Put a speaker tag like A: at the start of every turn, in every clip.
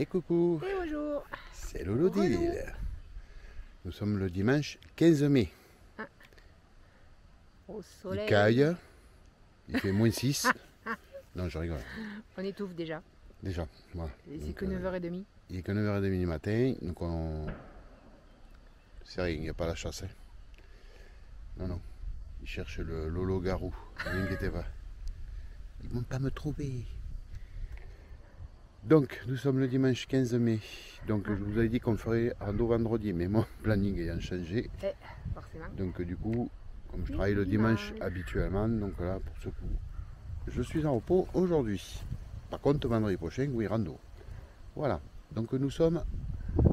A: Et coucou,
B: Et bonjour.
A: c'est Lolo d'Ille. Nous sommes le dimanche 15 mai.
B: Au
A: Il
B: soleil.
A: caille, il fait moins 6. Non, je rigole.
B: On étouffe déjà.
A: Déjà, voilà.
B: C'est
A: Donc,
B: que 9h30.
A: il est que 9h30 du matin, donc on... C'est rien, il n'y a pas la chasse. Hein. Non, non. Il cherche le Lolo Garou. Ne vous inquiétez pas. Ils ne vont pas me trouver. Donc, nous sommes le dimanche 15 mai. Donc, je vous avais dit qu'on ferait rando vendredi, mais mon planning ayant changé.
B: Forcément.
A: Donc, du coup, comme je travaille le dimanche habituellement, donc là, pour ce coup, je suis en repos aujourd'hui. Par contre, vendredi prochain, oui, rando. Voilà. Donc, nous sommes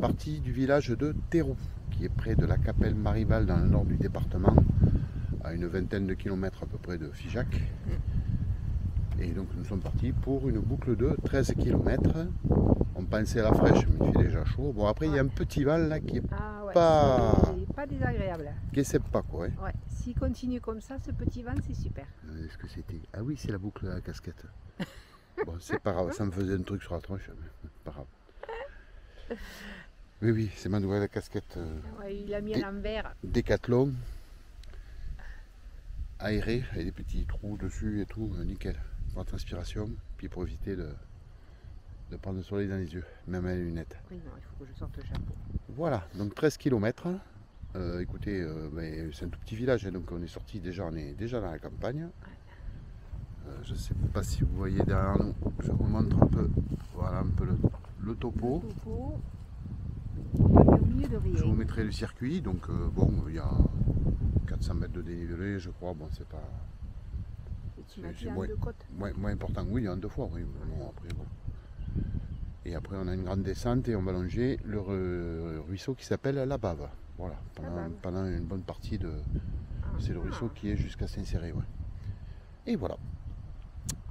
A: partis du village de Théroux, qui est près de la Capelle Marival, dans le nord du département, à une vingtaine de kilomètres à peu près de Figeac. Et donc nous sommes partis pour une boucle de 13 km. On pensait à la fraîche, mais il fait déjà chaud. Bon, après il y a un petit val là qui est
B: pas désagréable.
A: qui est sympa quoi. Hein.
B: Ouais. S'il continue comme ça, ce petit vent, c'est super.
A: Est-ce que c'était... Ah oui, c'est la boucle à la casquette. Bon, c'est pas grave, ça me faisait un truc sur la tronche, mais pas grave. Oui, oui, c'est ma nouvelle casquette.
B: Ouais, il a mis à l'envers.
A: Décathlon. Aéré, avec des petits trous dessus et tout, nickel. Pour la transpiration, puis pour éviter de prendre le soleil dans les yeux, même avec les lunettes.
B: Oui, non, il faut que je sorte le chapeau.
A: Voilà, donc 13 km. Écoutez, c'est un tout petit village, hein, donc on est sorti déjà, on est déjà dans la campagne. Je ne sais pas si vous voyez derrière nous, je vous montre un peu, voilà un peu le topo.
B: On est au milieu de rien.
A: Je vous mettrai le circuit, donc bon, il y a 400 mètres de dénivelé, je crois, bon c'est pas...
B: C'est
A: moins important, oui, il y en a deux fois, oui. Bon, après, bon. Et après, on a une grande descente et on va longer le ruisseau qui s'appelle la Bave. Voilà, pendant une bonne partie de. C'est le ruisseau qui est jusqu'à Saint-Céré. Ouais. Et voilà.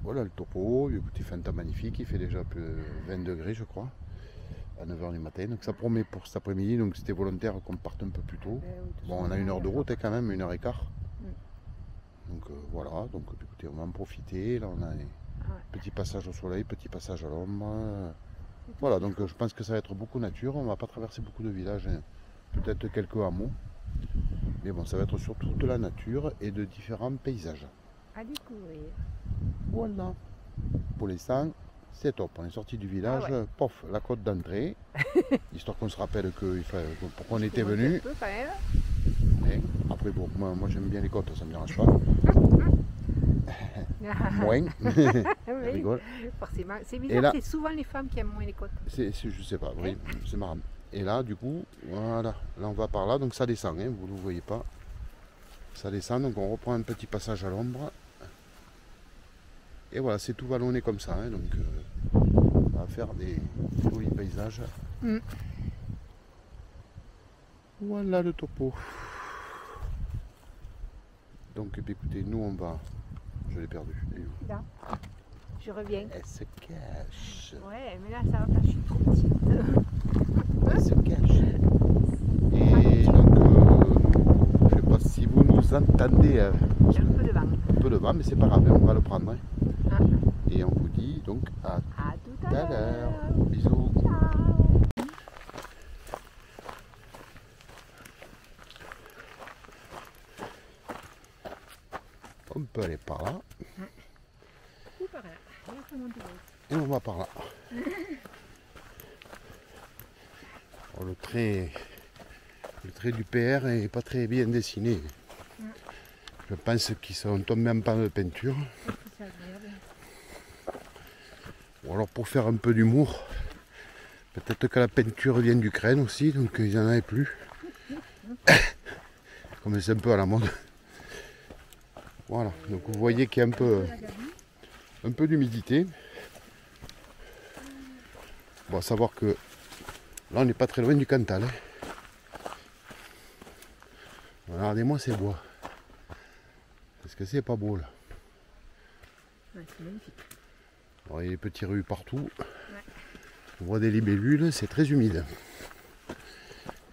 A: Voilà le topo. Écoutez, il fait un temps magnifique. Il fait déjà plus de 20 degrés, je crois, à 9h du matin. Donc ça promet pour cet après-midi. Donc c'était volontaire qu'on parte un peu plus tôt. Bon, on a 1 heure de route quand même, 1h15. Donc voilà, donc écoutez, on va en profiter. Là, on a un petit passage au soleil, petit passage à l'ombre. Voilà, donc je pense que ça va être beaucoup nature. On ne va pas traverser beaucoup de villages, hein. Peut-être quelques hameaux. Mais bon, ça va être surtout de la nature et de différents paysages.
B: À découvrir.
A: Voilà. Pour l'instant, c'est top. On est sorti du village, pof, la côte d'entrée. Histoire qu'on se rappelle pourquoi on était venu. Après, bon, moi j'aime bien les côtes, ça ne me dérange pas. Moins.
B: Oui,
A: rigole.
B: Forcément. C'est bizarre, c'est souvent les femmes qui aiment moins les côtes.
A: Je sais pas, oui, c'est marrant. Et là, du coup, voilà, là on va par là, donc ça descend, hein, vous ne le voyez pas. Ça descend, donc on reprend un petit passage à l'ombre. Et voilà, c'est tout vallonné comme ça, hein, donc on va faire des jolis paysages. Voilà le topo. Donc écoutez, nous on va... Je l'ai perdu.
B: Là, je reviens.
A: Elle se cache.
B: Ouais, mais là ça va pas, je suis trop petite.
A: Elle se cache. Et donc, je ne sais pas si vous nous entendez.
B: J'ai un peu de vent.
A: Un peu de vent, mais c'est pas grave, on va le prendre. Hein. Et on vous dit donc à tout à l'heure. Bisous.
B: Ciao.
A: On peut aller par là.
B: Ou par là.
A: Et on va par là. Oh, le trait du PR est pas très bien dessiné. Je pense qu'ils sont tombés en panne de peinture. Ou alors pour faire un peu d'humour. Peut-être que la peinture vient d'Ukraine aussi, donc ils n'en avaient plus. Comme c'est un peu à la mode. Voilà, donc vous voyez qu'il y a un peu d'humidité. Bon, à savoir que là on n'est pas très loin du Cantal. Hein. Regardez-moi ces bois. Est-ce que c'est pas beau là?
B: Ouais, c'est magnifique.
A: Alors, il y a des petits rues partout. On voit des libellules, c'est très humide.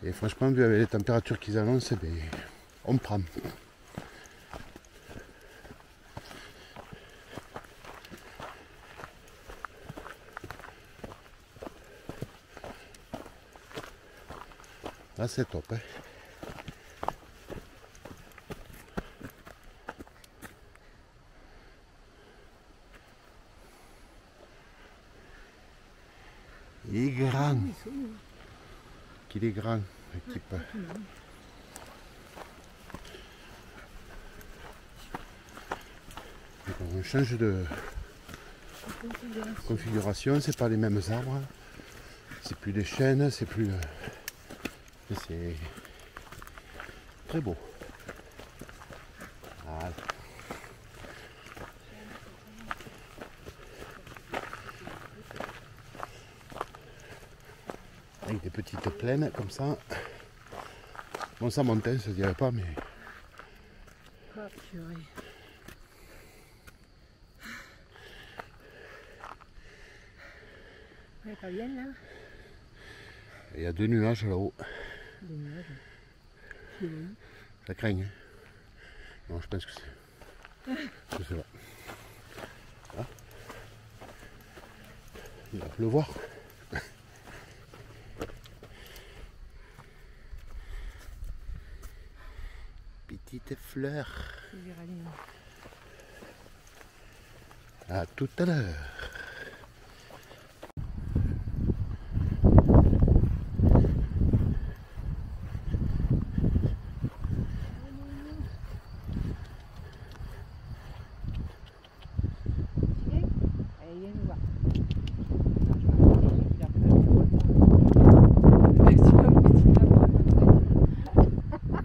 A: Et franchement, vu avec les températures qu'ils annoncent, ben, on prend. Là c'est top. Hein. Il est grand. Qu'il est grand, l'équipe. On change de configuration, c'est pas les mêmes arbres. C'est plus des chênes, c'est plus. C'est très beau. Voilà. Avec des petites plaines comme ça. Bon, ça montagne, ça se dirait pas, mais.
B: Oh, purée. Ouais, pas bien là.
A: Il y a 2 nuages là-haut.
B: Des nuages.
A: Ça craint. Hein. Non, je pense que c'est. Je sais pas. Ah. Il va pleuvoir. Petite fleur. À tout à l'heure.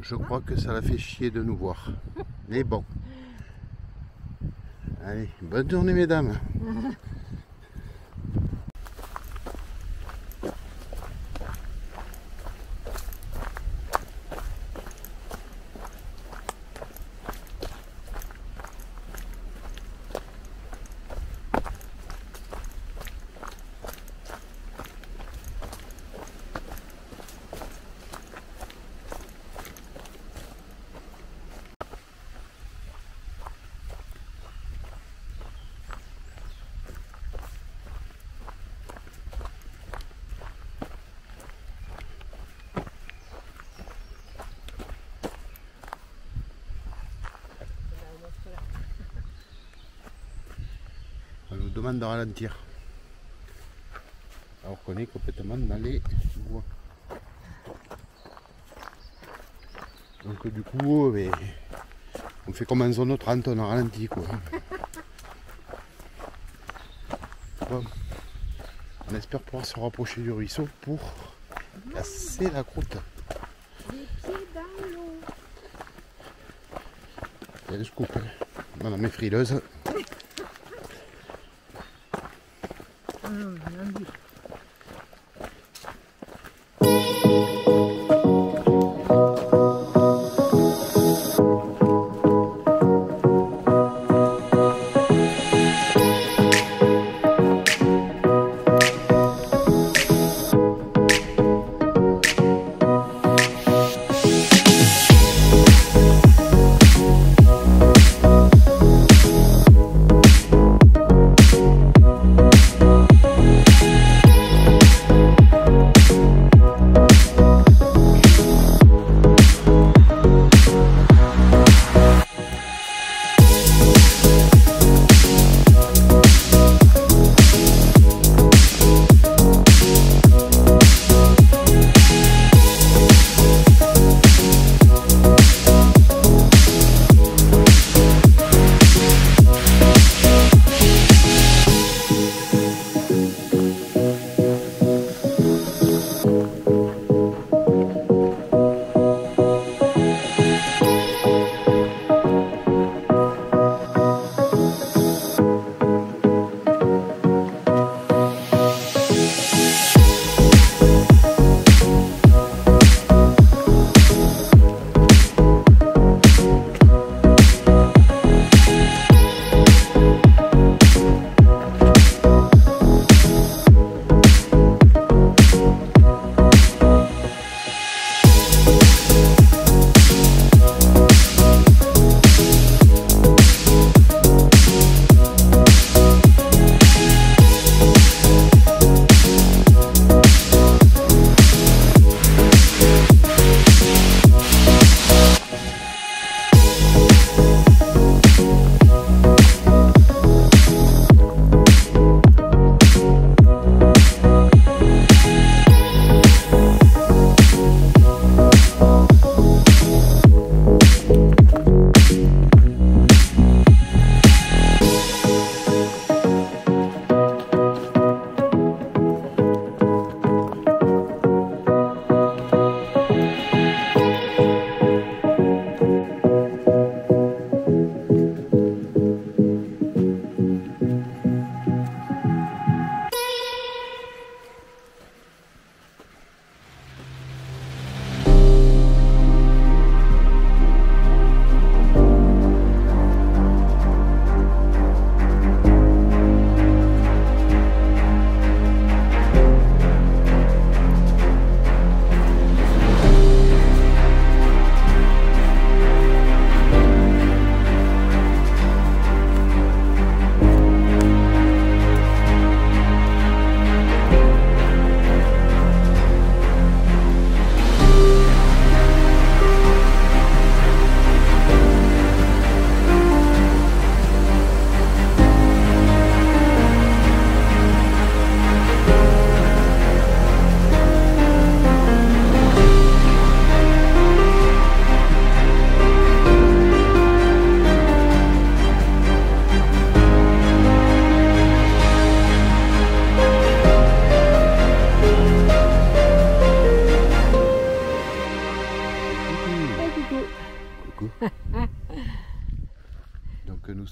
A: Je crois que ça l'a fait chier de nous voir. Mais bon. Allez, bonne journée mesdames. On nous demande de ralentir. Alors qu'on est complètement dans les bois. Donc du coup, on fait comme en zone 30, on a ralenti quoi. Bon. On espère pouvoir se rapprocher du ruisseau pour casser la croûte.
B: Les pieds dans l'eau.
A: Il y a le scoop. Voilà mes frileuses.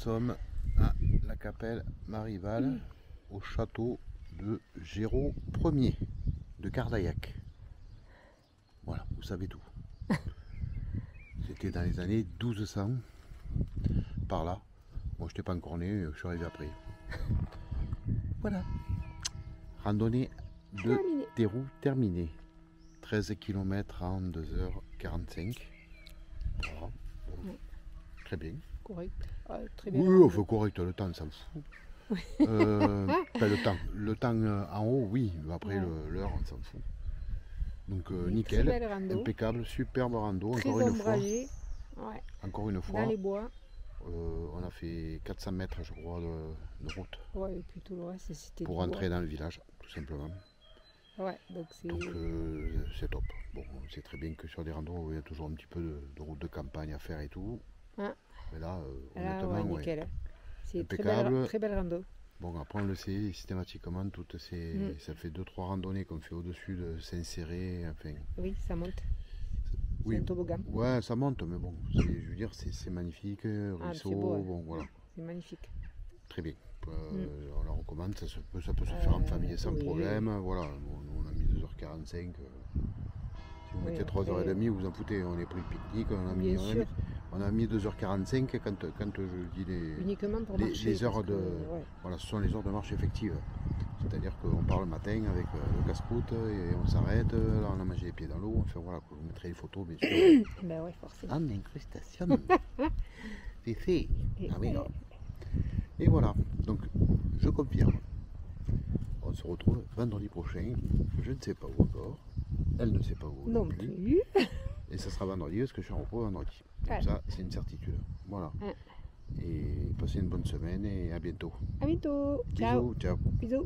A: sommes à la Capelle Marival, au château de Géraud Ier de Cardaillac. Voilà, vous savez tout. C'était dans les années 1200, par là. Moi, je n'étais pas encore né, je suis arrivé après. Voilà. Randonnée de Théroux terminée. 13 km en 2h45. Voilà. Bon, très bien.
B: Correct. Ah, très bien.
A: Oui, enfin, correct, le temps, ça me fout. Pas le temps en haut, oui, mais après l'heure, on s'en fout. Donc nickel, impeccable, superbe rando,
B: très
A: encore une fois.
B: Ouais.
A: Encore une fois.
B: Dans les bois.
A: On a fait 400 mètres, je crois, de route.
B: Ouais, et puis tout le reste, c'était
A: pour rentrer dans le village, tout simplement.
B: Ouais, donc
A: c'est top. Bon, c'est très bien que sur des randos, il y a toujours un petit peu de route de campagne à faire et tout.
B: Ah.
A: Mais là, honnêtement,
B: ouais, nickel. C'est
A: impeccable.
B: Très belle rando.
A: Bon, après, on le sait, systématiquement, toutes ces, ça fait 2-3 randonnées qu'on fait au-dessus de s'insérer. Enfin,
B: oui, ça monte.
A: Oui,
B: un toboggan.
A: Ouais, ça monte, mais bon, je veux dire, c'est magnifique, ruisseau,
B: beau,
A: bon, voilà.
B: C'est magnifique.
A: Très bien. On la recommande, ça peut se faire en famille sans problème. Voilà, bon, on a mis 2h45. Si vous mettez 3h30, vous en foutez. On est pris le pique-nique, on a mis 2h45 quand je dis
B: uniquement pour marcher,
A: les heures de. Voilà, ce sont les heures de marche effectives. C'est-à-dire qu'on part le matin avec le casse-croûte et on s'arrête, là on a mangé les pieds dans l'eau, enfin voilà, vous mettrez les photos bien sûr.
B: Ben ouais, forcément.
A: En incrustation. C'est fait. Et voilà, donc je confirme. On se retrouve vendredi prochain, je ne sais pas où encore, elle ne sait pas où non plus. Et ça sera vendredi parce que je suis en repos vendredi. Comme ça, c'est une certitude. Voilà. Et passez une bonne semaine et à bientôt.
B: À bientôt.
A: Bisous, ciao.
B: Bisous.